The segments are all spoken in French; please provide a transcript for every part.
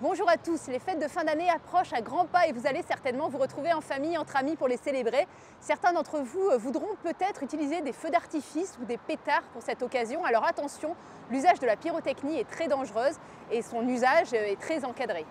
Bonjour à tous, les fêtes de fin d'année approchent à grands pas et vous allez certainement vous retrouver en famille, entre amis pour les célébrer. Certains d'entre vous voudront peut-être utiliser des feux d'artifice ou des pétards pour cette occasion. Alors attention, l'usage de la pyrotechnie est très dangereuse et son usage est très encadré.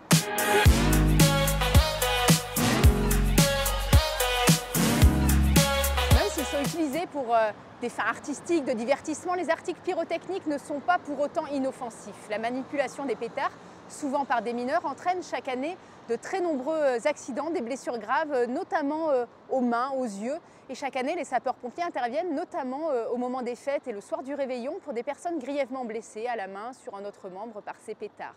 Même s'ils sont utilisés pour des fins artistiques, de divertissement, les articles pyrotechniques ne sont pas pour autant inoffensifs. La manipulation des pétards, souvent par des mineurs, entraîne chaque année de très nombreux accidents, des blessures graves, notamment aux mains, aux yeux. Et chaque année, les sapeurs-pompiers interviennent notamment au moment des fêtes et le soir du réveillon pour des personnes grièvement blessées à la main, sur un autre membre par ces pétards.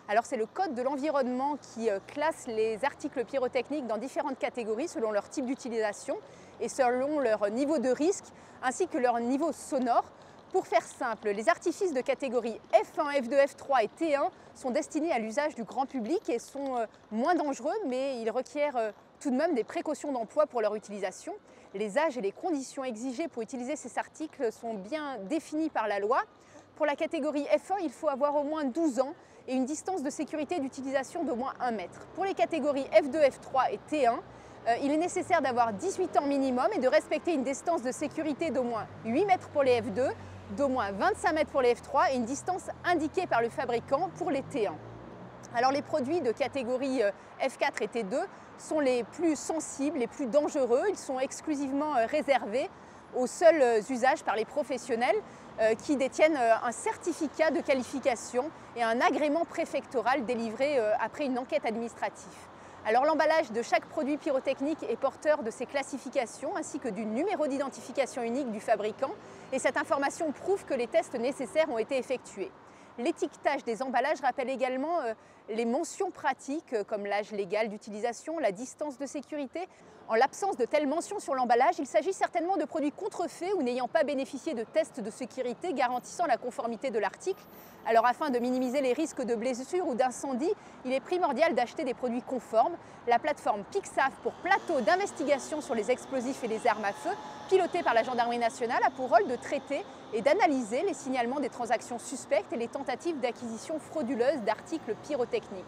Alors c'est le Code de l'environnement qui classe les articles pyrotechniques dans différentes catégories selon leur type d'utilisation et selon leur niveau de risque ainsi que leur niveau sonore. Pour faire simple, les artifices de catégorie F1, F2, F3 et T1 sont destinés à l'usage du grand public et sont moins dangereux, mais ils requièrent tout de même des précautions d'emploi pour leur utilisation. Les âges et les conditions exigées pour utiliser ces articles sont bien définis par la loi. Pour la catégorie F1, il faut avoir au moins 12 ans et une distance de sécurité d'utilisation d'au moins 1 mètre. Pour les catégories F2, F3 et T1, il est nécessaire d'avoir 18 ans minimum et de respecter une distance de sécurité d'au moins 8 mètres pour les F2, d'au moins 25 mètres pour les F3 et une distance indiquée par le fabricant pour les T1. Alors les produits de catégorie F4 et T2 sont les plus sensibles, les plus dangereux. Ils sont exclusivement réservés aux seuls usages par les professionnels qui détiennent un certificat de qualification et un agrément préfectoral délivré après une enquête administrative. Alors l'emballage de chaque produit pyrotechnique est porteur de ces classifications ainsi que du numéro d'identification unique du fabricant et cette information prouve que les tests nécessaires ont été effectués. L'étiquetage des emballages rappelle également les mentions pratiques comme l'âge légal d'utilisation, la distance de sécurité. En l'absence de telles mentions sur l'emballage, il s'agit certainement de produits contrefaits ou n'ayant pas bénéficié de tests de sécurité garantissant la conformité de l'article. Alors afin de minimiser les risques de blessures ou d'incendie, il est primordial d'acheter des produits conformes. La plateforme PICSAF pour plateau d'investigation sur les explosifs et les armes à feu, pilotée par la Gendarmerie nationale, a pour rôle de traiter et d'analyser les signalements des transactions suspectes et les tentatives d'acquisition frauduleuse d'articles pyrotechniques.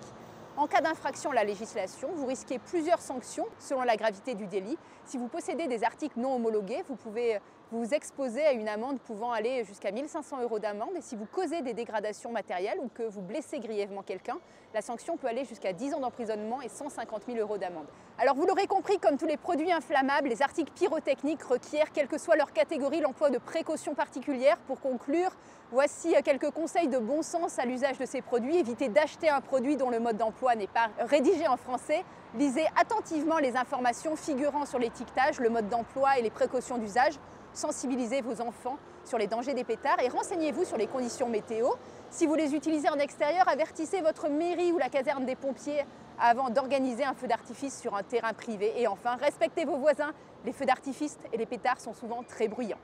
En cas d'infraction à la législation, vous risquez plusieurs sanctions selon la gravité du délit. Si vous possédez des articles non homologués, vous pouvez vous exposer à une amende pouvant aller jusqu'à 1 500 € d'amende. Et si vous causez des dégradations matérielles ou que vous blessez grièvement quelqu'un, la sanction peut aller jusqu'à 10 ans d'emprisonnement et 150 000 € d'amende. Alors vous l'aurez compris, comme tous les produits inflammables, les articles pyrotechniques requièrent, quelle que soit leur catégorie, l'emploi de précautions particulières. Pour conclure, voici quelques conseils de bon sens à l'usage de ces produits. Évitez d'acheter un produit dont le mode d'emploi n'est pas rédigé en français. Lisez attentivement les informations figurant sur l'étiquetage, le mode d'emploi et les précautions d'usage. Sensibilisez vos enfants sur les dangers des pétards et renseignez-vous sur les conditions météo. Si vous les utilisez en extérieur, avertissez votre mairie ou la caserne des pompiers avant d'organiser un feu d'artifice sur un terrain privé. Et enfin, respectez vos voisins. Les feux d'artifice et les pétards sont souvent très bruyants.